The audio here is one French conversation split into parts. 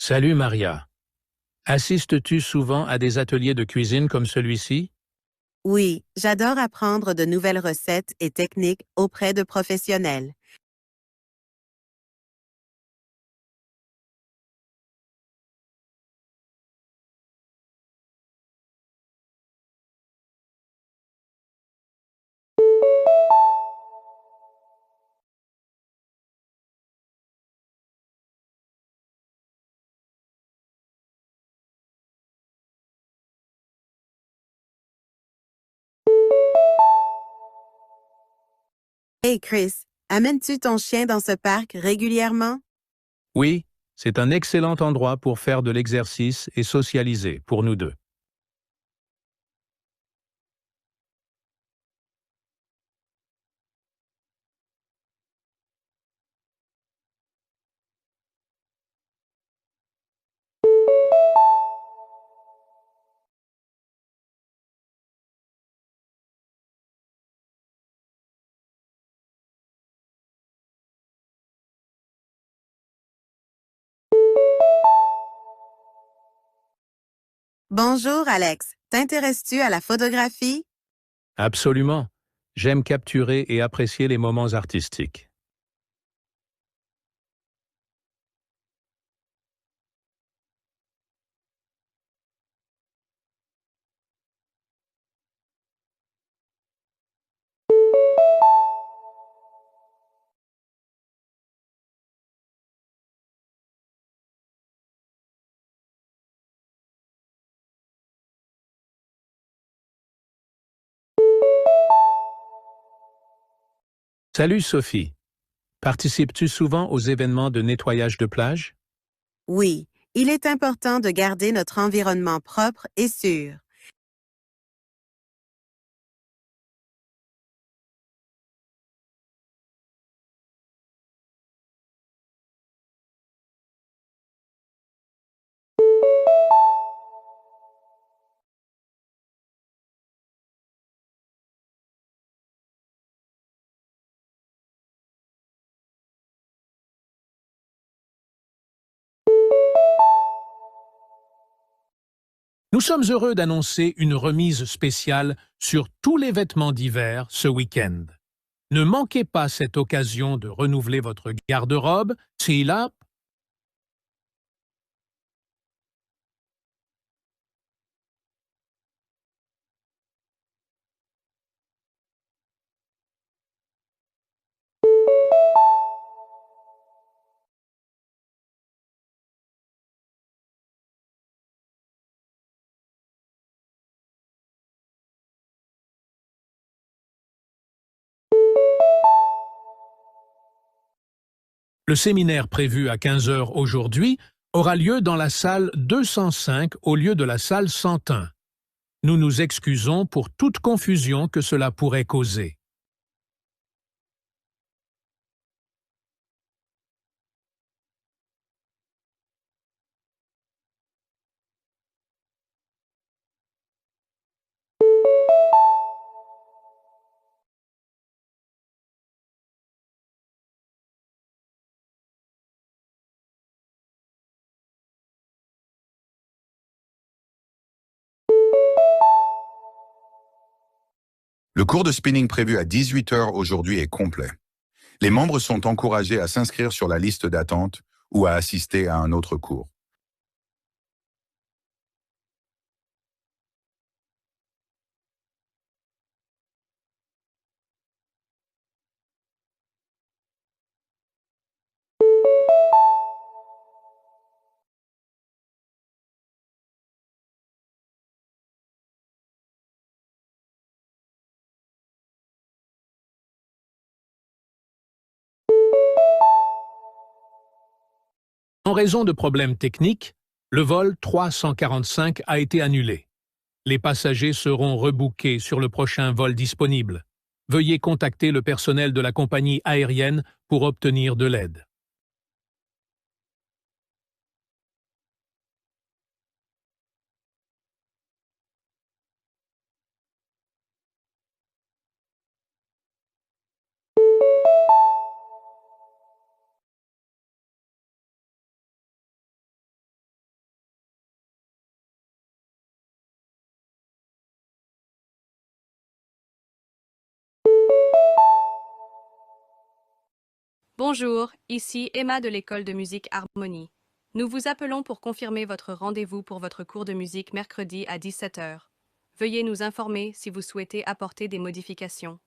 Salut Maria. Assistes-tu souvent à des ateliers de cuisine comme celui-ci? Oui, j'adore apprendre de nouvelles recettes et techniques auprès de professionnels. Hey Chris, amènes-tu ton chien dans ce parc régulièrement? Oui, c'est un excellent endroit pour faire de l'exercice et socialiser pour nous deux. Bonjour Alex, t'intéresses-tu à la photographie? Absolument. J'aime capturer et apprécier les moments artistiques. Salut Sophie. Participes-tu souvent aux événements de nettoyage de plage? Oui, il est important de garder notre environnement propre et sûr. Nous sommes heureux d'annoncer une remise spéciale sur tous les vêtements d'hiver ce week-end. Ne manquez pas cette occasion de renouveler votre garde-robe. C'est là. Le séminaire prévu à 15 heures aujourd'hui aura lieu dans la salle 205 au lieu de la salle 101. Nous nous excusons pour toute confusion que cela pourrait causer. Le cours de spinning prévu à 18 heures aujourd'hui est complet. Les membres sont encouragés à s'inscrire sur la liste d'attente ou à assister à un autre cours. En raison de problèmes techniques, le vol 345 a été annulé. Les passagers seront rebookés sur le prochain vol disponible. Veuillez contacter le personnel de la compagnie aérienne pour obtenir de l'aide. Bonjour, ici Emma de l'école de musique Harmonie. Nous vous appelons pour confirmer votre rendez-vous pour votre cours de musique mercredi à 17 heures. Veuillez nous informer si vous souhaitez apporter des modifications.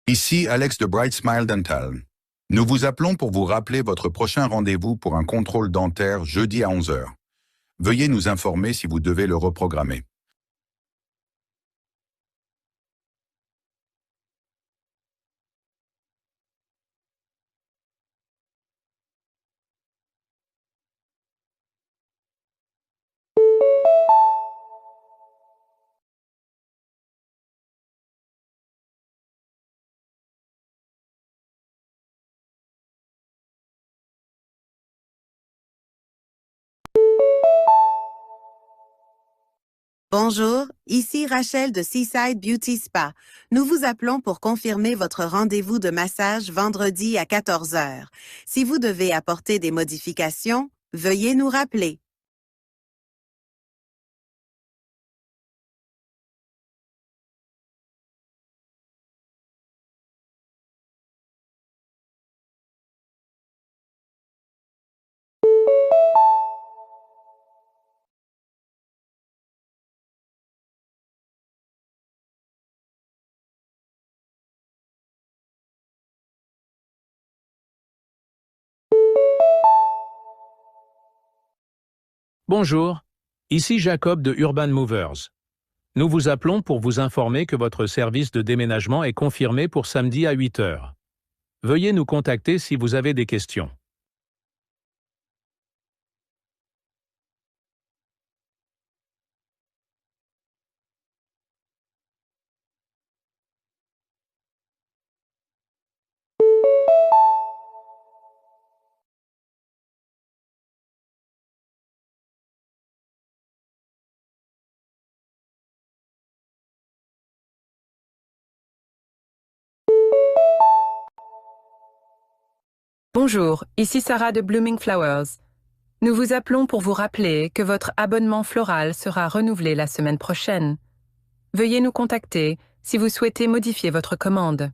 Ici Alex de Bright Smile Dental. Nous vous appelons pour vous rappeler votre prochain rendez-vous pour un contrôle dentaire jeudi à 11 heures. Veuillez nous informer si vous devez le reprogrammer. Bonjour, ici Rachel de Seaside Beauty Spa. Nous vous appelons pour confirmer votre rendez-vous de massage vendredi à 14 heures. Si vous devez apporter des modifications, veuillez nous rappeler. Bonjour, ici Jacob de Urban Movers. Nous vous appelons pour vous informer que votre service de déménagement est confirmé pour samedi à 8 heures. Veuillez nous contacter si vous avez des questions. Bonjour, ici Sarah de Blooming Flowers. Nous vous appelons pour vous rappeler que votre abonnement floral sera renouvelé la semaine prochaine. Veuillez nous contacter si vous souhaitez modifier votre commande.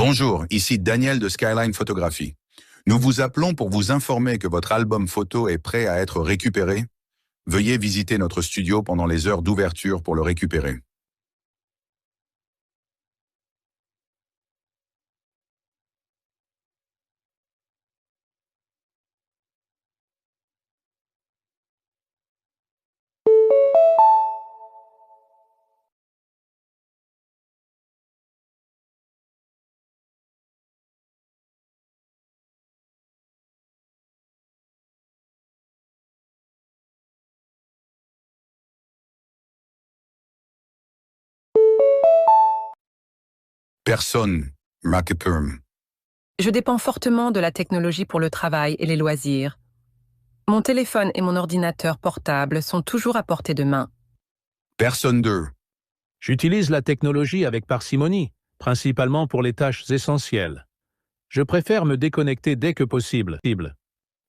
Bonjour, ici Daniel de Skyline Photographie. Nous vous appelons pour vous informer que votre album photo est prêt à être récupéré. Veuillez visiter notre studio pendant les heures d'ouverture pour le récupérer. Personne, Perm. Je dépends fortement de la technologie pour le travail et les loisirs. Mon téléphone et mon ordinateur portable sont toujours à portée de main. Personne 2. J'utilise la technologie avec parcimonie, principalement pour les tâches essentielles. Je préfère me déconnecter dès que possible.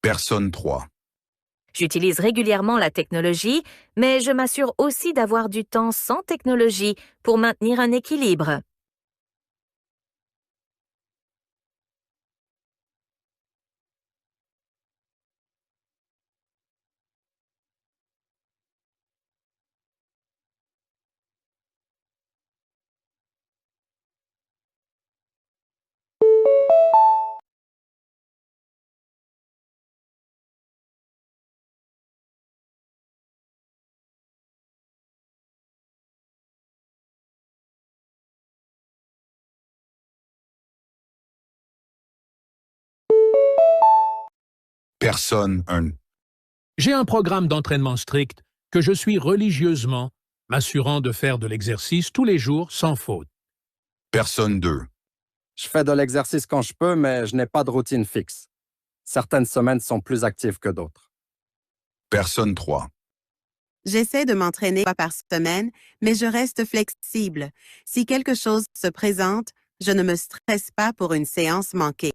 Personne 3. J'utilise régulièrement la technologie, mais je m'assure aussi d'avoir du temps sans technologie pour maintenir un équilibre. Personne 1. J'ai un programme d'entraînement strict que je suis religieusement, m'assurant de faire de l'exercice tous les jours sans faute. Personne 2. Je fais de l'exercice quand je peux, mais je n'ai pas de routine fixe. Certaines semaines sont plus actives que d'autres. Personne 3. J'essaie de m'entraîner 1 fois par semaine, mais je reste flexible. Si quelque chose se présente, je ne me stresse pas pour une séance manquée.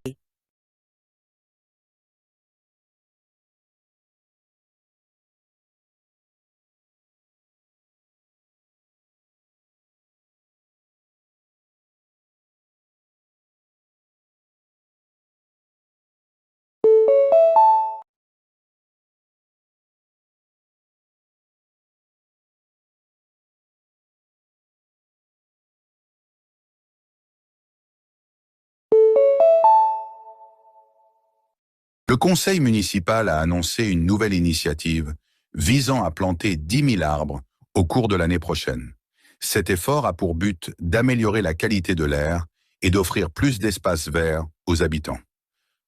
Le conseil municipal a annoncé une nouvelle initiative visant à planter 10 000 arbres au cours de l'année prochaine. Cet effort a pour but d'améliorer la qualité de l'air et d'offrir plus d'espaces verts aux habitants.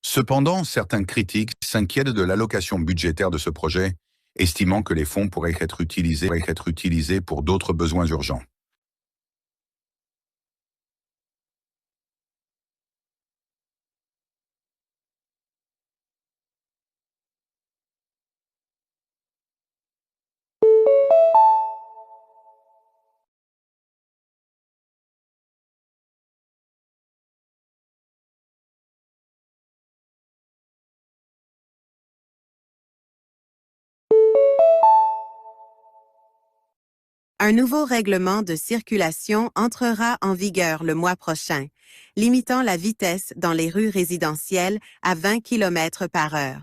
Cependant, certains critiques s'inquiètent de l'allocation budgétaire de ce projet, estimant que les fonds pourraient être utilisés pour d'autres besoins urgents. Un nouveau règlement de circulation entrera en vigueur le mois prochain, limitant la vitesse dans les rues résidentielles à 20 km par heure.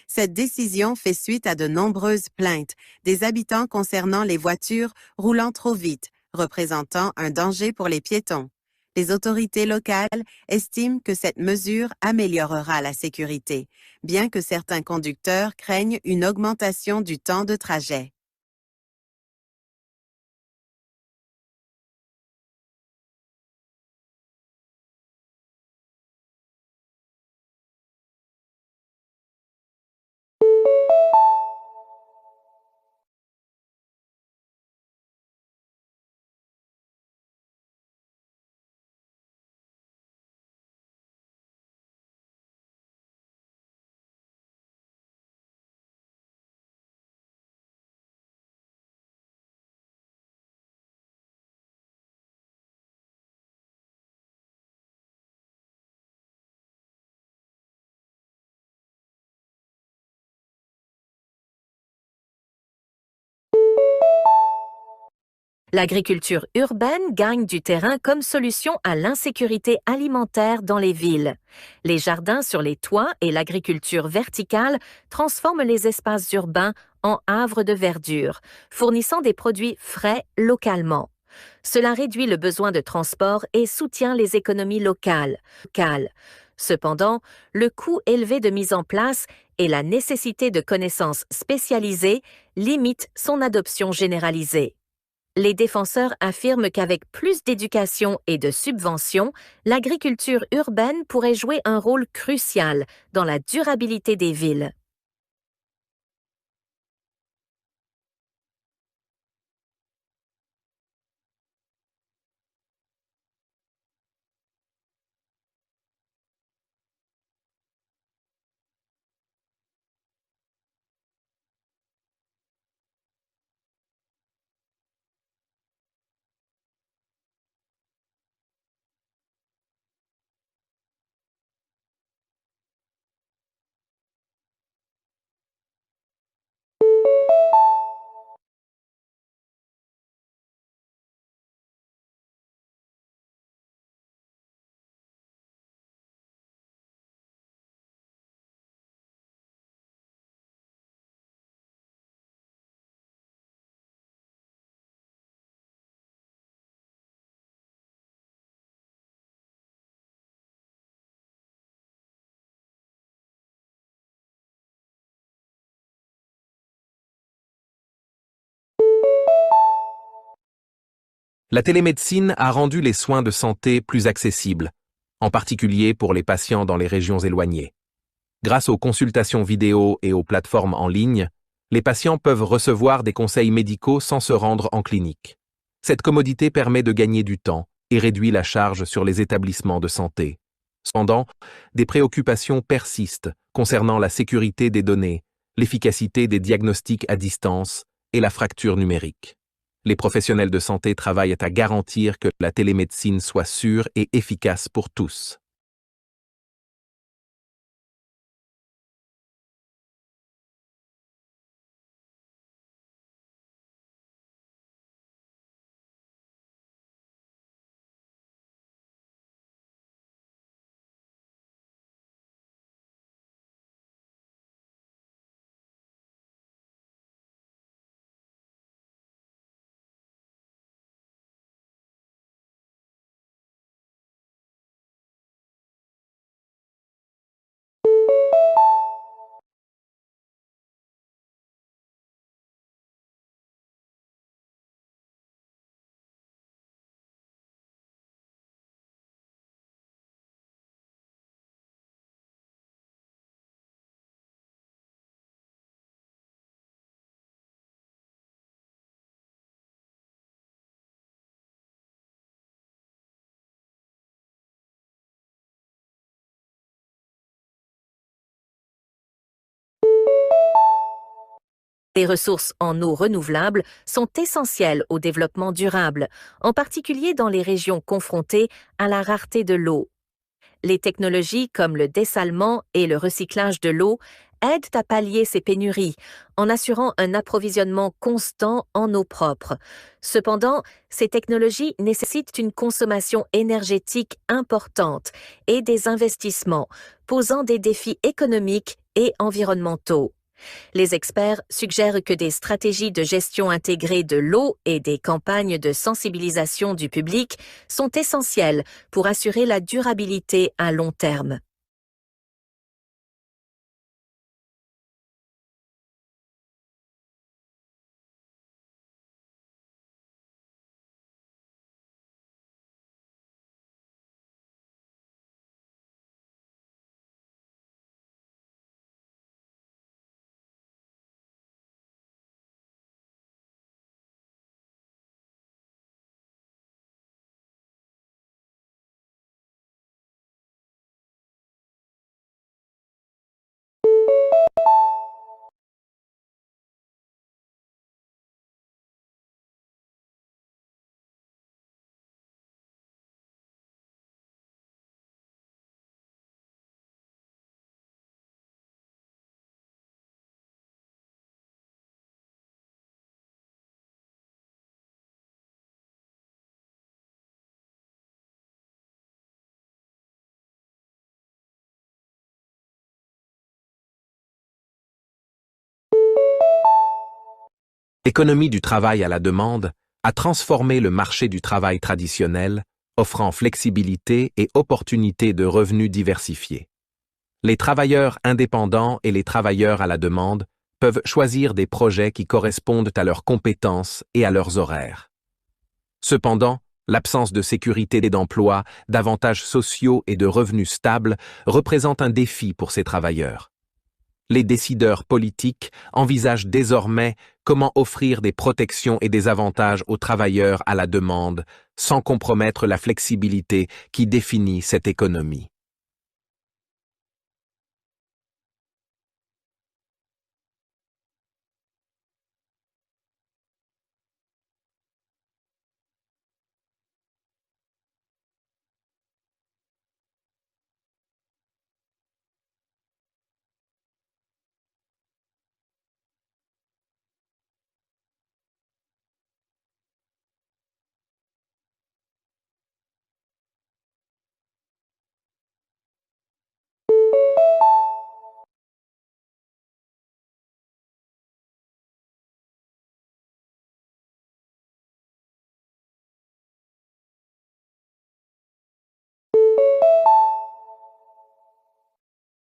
Cette décision fait suite à de nombreuses plaintes des habitants concernant les voitures roulant trop vite, représentant un danger pour les piétons. Les autorités locales estiment que cette mesure améliorera la sécurité, bien que certains conducteurs craignent une augmentation du temps de trajet. L'agriculture urbaine gagne du terrain comme solution à l'insécurité alimentaire dans les villes. Les jardins sur les toits et l'agriculture verticale transforment les espaces urbains en havres de verdure, fournissant des produits frais localement. Cela réduit le besoin de transport et soutient les économies locales. Cependant, le coût élevé de mise en place et la nécessité de connaissances spécialisées limitent son adoption généralisée. Les défenseurs affirment qu'avec plus d'éducation et de subventions, l'agriculture urbaine pourrait jouer un rôle crucial dans la durabilité des villes. La télémédecine a rendu les soins de santé plus accessibles, en particulier pour les patients dans les régions éloignées. Grâce aux consultations vidéo et aux plateformes en ligne, les patients peuvent recevoir des conseils médicaux sans se rendre en clinique. Cette commodité permet de gagner du temps et réduit la charge sur les établissements de santé. Cependant, des préoccupations persistent concernant la sécurité des données, l'efficacité des diagnostics à distance et la fracture numérique. Les professionnels de santé travaillent à garantir que la télémédecine soit sûre et efficace pour tous. Les ressources en eau renouvelables sont essentielles au développement durable, en particulier dans les régions confrontées à la rareté de l'eau. Les technologies comme le dessalement et le recyclage de l'eau aident à pallier ces pénuries en assurant un approvisionnement constant en eau propre. Cependant, ces technologies nécessitent une consommation énergétique importante et des investissements, posant des défis économiques et environnementaux. Les experts suggèrent que des stratégies de gestion intégrée de l'eau et des campagnes de sensibilisation du public sont essentielles pour assurer la durabilité à long terme. L'économie du travail à la demande a transformé le marché du travail traditionnel, offrant flexibilité et opportunités de revenus diversifiés. Les travailleurs indépendants et les travailleurs à la demande peuvent choisir des projets qui correspondent à leurs compétences et à leurs horaires. Cependant, l'absence de sécurité d'emploi, d'avantages sociaux et de revenus stables représente un défi pour ces travailleurs. Les décideurs politiques envisagent désormais comment offrir des protections et des avantages aux travailleurs à la demande sans compromettre la flexibilité qui définit cette économie.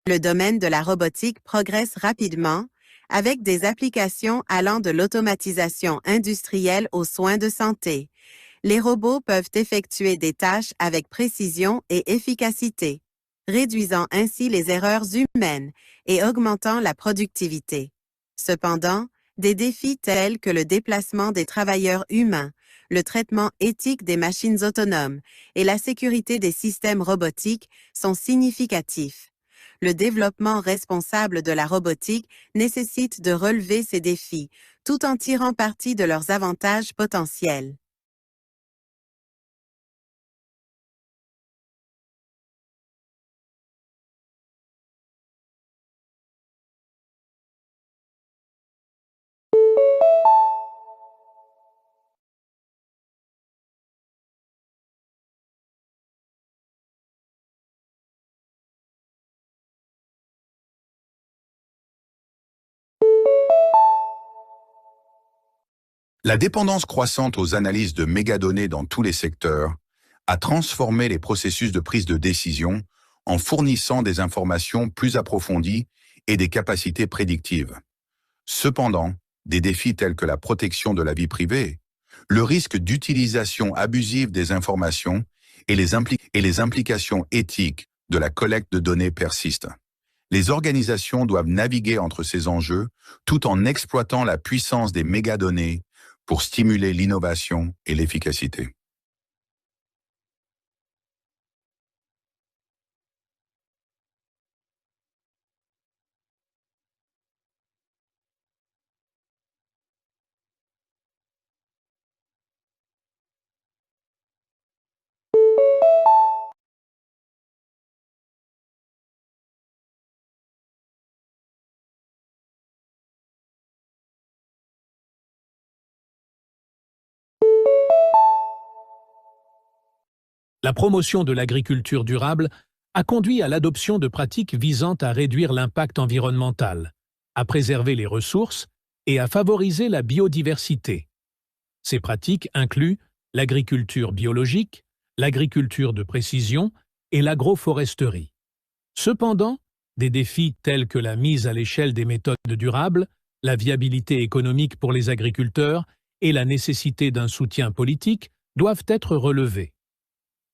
Le domaine de la robotique progresse rapidement avec des applications allant de l'automatisation industrielle aux soins de santé. Les robots peuvent effectuer des tâches avec précision et efficacité, réduisant ainsi les erreurs humaines et augmentant la productivité. Cependant, des défis tels que le déplacement des travailleurs humains, le traitement éthique des machines autonomes et la sécurité des systèmes robotiques sont significatifs. Le développement responsable de la robotique nécessite de relever ces défis, tout en tirant parti de leurs avantages potentiels. La dépendance croissante aux analyses de mégadonnées dans tous les secteurs a transformé les processus de prise de décision en fournissant des informations plus approfondies et des capacités prédictives. Cependant, des défis tels que la protection de la vie privée, le risque d'utilisation abusive des informations et les implications éthiques de la collecte de données persistent. Les organisations doivent naviguer entre ces enjeux tout en exploitant la puissance des mégadonnées pour stimuler l'innovation et l'efficacité. La promotion de l'agriculture durable a conduit à l'adoption de pratiques visant à réduire l'impact environnemental, à préserver les ressources et à favoriser la biodiversité. Ces pratiques incluent l'agriculture biologique, l'agriculture de précision et l'agroforesterie. Cependant, des défis tels que la mise à l'échelle des méthodes durables, la viabilité économique pour les agriculteurs et la nécessité d'un soutien politique doivent être relevés.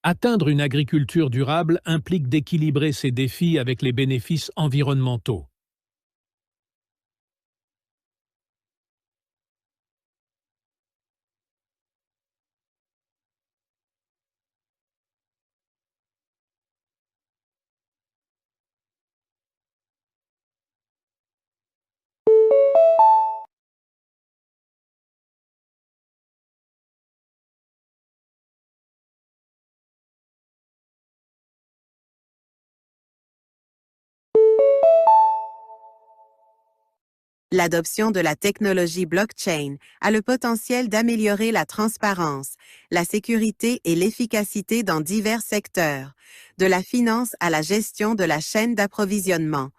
Atteindre une agriculture durable implique d'équilibrer ces défis avec les bénéfices environnementaux. L'adoption de la technologie blockchain a le potentiel d'améliorer la transparence, la sécurité et l'efficacité dans divers secteurs, de la finance à la gestion de la chaîne d'approvisionnement.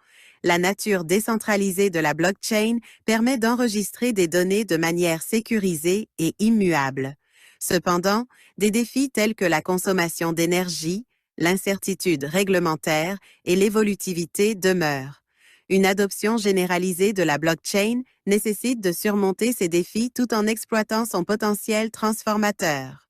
La nature décentralisée de la blockchain permet d'enregistrer des données de manière sécurisée et immuable. Cependant, des défis tels que la consommation d'énergie, l'incertitude réglementaire et l'évolutivité demeurent. Une adoption généralisée de la blockchain nécessite de surmonter ces défis tout en exploitant son potentiel transformateur.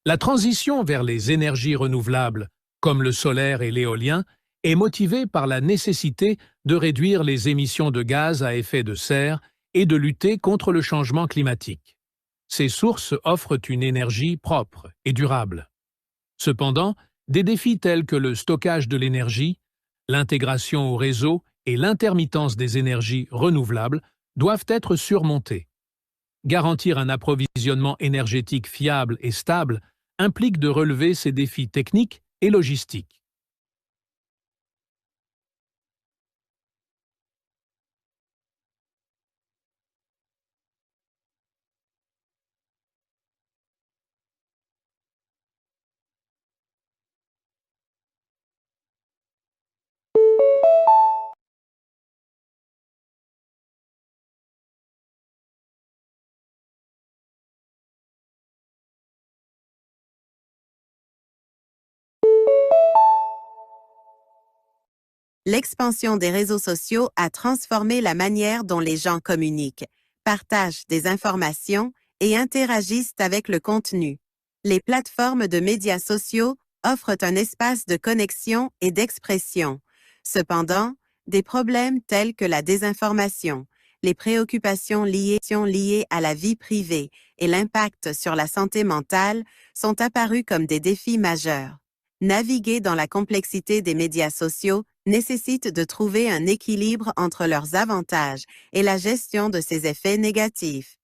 La transition vers les énergies renouvelables, comme le solaire et l'éolien, est motivée par la nécessité de réduire les émissions de gaz à effet de serre et de lutter contre le changement climatique. Ces sources offrent une énergie propre et durable. Cependant, des défis tels que le stockage de l'énergie, l'intégration au réseau et l'intermittence des énergies renouvelables doivent être surmontés. Garantir un approvisionnement énergétique fiable et stable implique de relever ces défis techniques et logistiques. L'expansion des réseaux sociaux a transformé la manière dont les gens communiquent, partagent des informations et interagissent avec le contenu. Les plateformes de médias sociaux offrent un espace de connexion et d'expression. Cependant, des problèmes tels que la désinformation, les préoccupations liées à la vie privée et l'impact sur la santé mentale sont apparus comme des défis majeurs. Naviguer dans la complexité des médias sociaux nécessite de trouver un équilibre entre leurs avantages et la gestion de ces effets négatifs.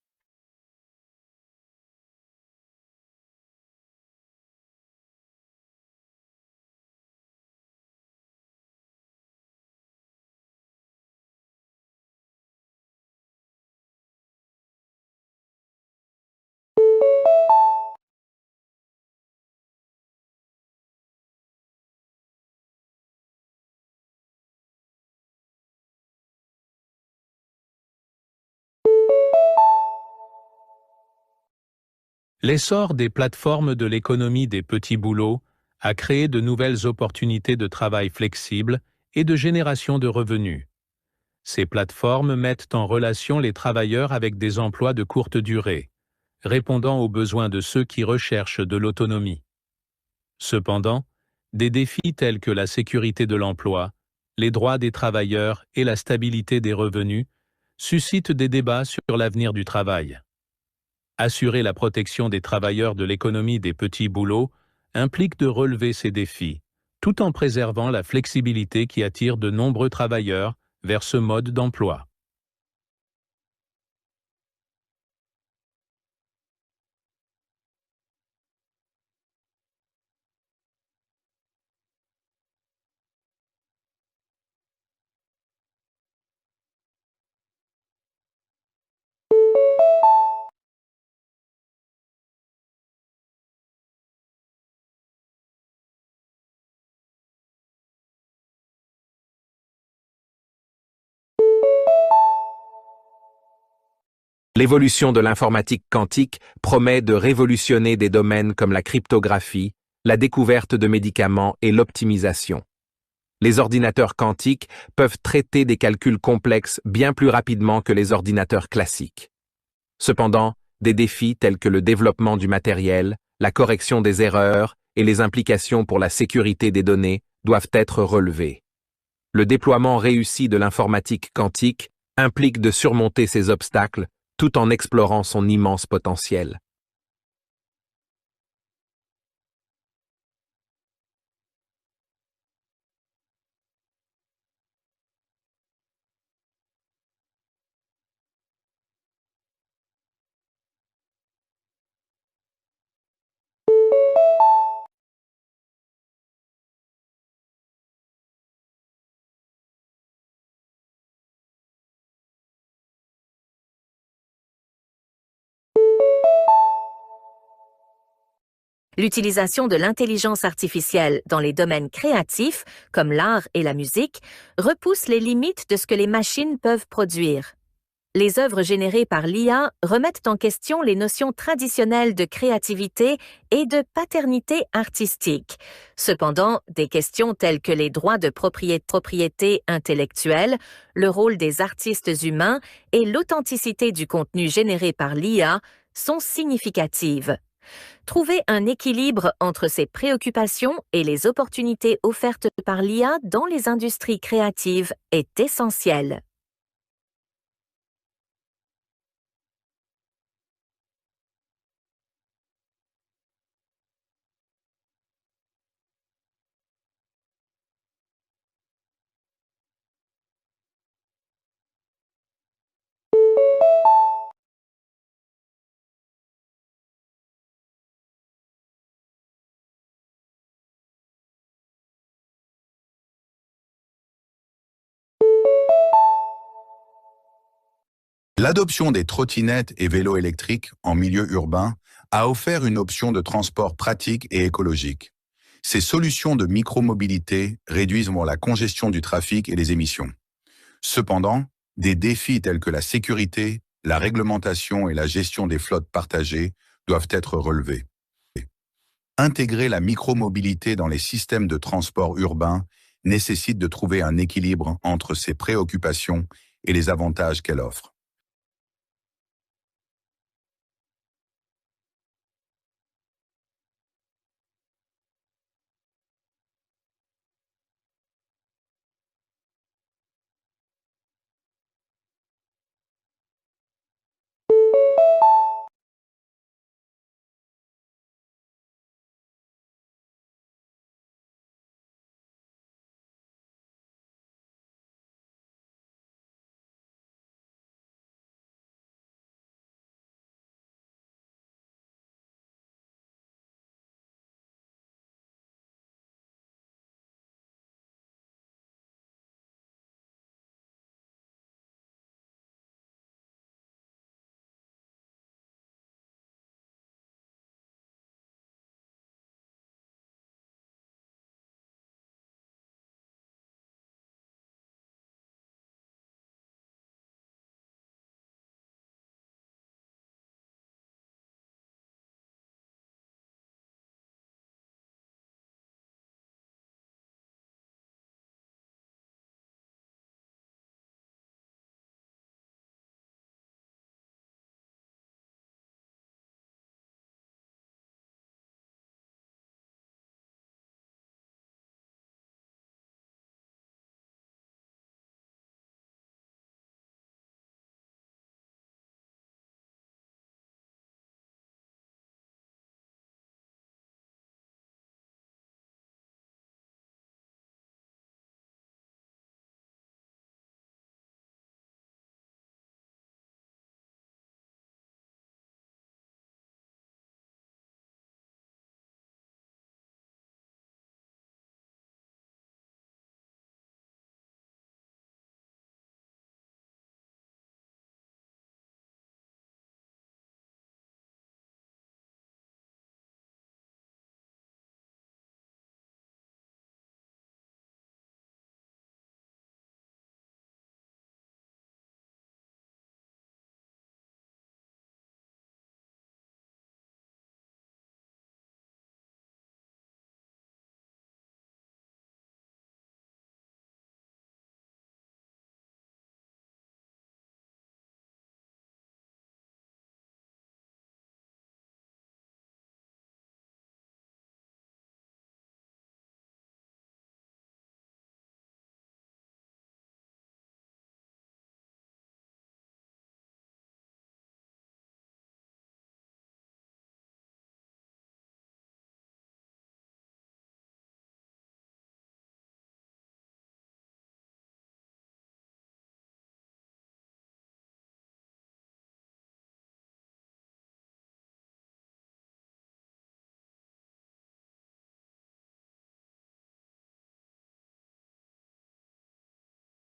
L'essor des plateformes de l'économie des petits boulots a créé de nouvelles opportunités de travail flexibles et de génération de revenus. Ces plateformes mettent en relation les travailleurs avec des emplois de courte durée, répondant aux besoins de ceux qui recherchent de l'autonomie. Cependant, des défis tels que la sécurité de l'emploi, les droits des travailleurs et la stabilité des revenus suscitent des débats sur l'avenir du travail. Assurer la protection des travailleurs de l'économie des petits boulots implique de relever ces défis, tout en préservant la flexibilité qui attire de nombreux travailleurs vers ce mode d'emploi. L'évolution de l'informatique quantique promet de révolutionner des domaines comme la cryptographie, la découverte de médicaments et l'optimisation. Les ordinateurs quantiques peuvent traiter des calculs complexes bien plus rapidement que les ordinateurs classiques. Cependant, des défis tels que le développement du matériel, la correction des erreurs et les implications pour la sécurité des données doivent être relevés. Le déploiement réussi de l'informatique quantique implique de surmonter ces obstacles tout en explorant son immense potentiel. L'utilisation de l'intelligence artificielle dans les domaines créatifs, comme l'art et la musique, repousse les limites de ce que les machines peuvent produire. Les œuvres générées par l'IA remettent en question les notions traditionnelles de créativité et de paternité artistique. Cependant, des questions telles que les droits de propriété intellectuelle, le rôle des artistes humains et l'authenticité du contenu généré par l'IA sont significatives. Trouver un équilibre entre ces préoccupations et les opportunités offertes par l'IA dans les industries créatives est essentiel. L'adoption des trottinettes et vélos électriques en milieu urbain a offert une option de transport pratique et écologique. Ces solutions de micromobilité réduisent la congestion du trafic et les émissions. Cependant, des défis tels que la sécurité, la réglementation et la gestion des flottes partagées doivent être relevés. Intégrer la micromobilité dans les systèmes de transport urbain nécessite de trouver un équilibre entre ses préoccupations et les avantages qu'elle offre.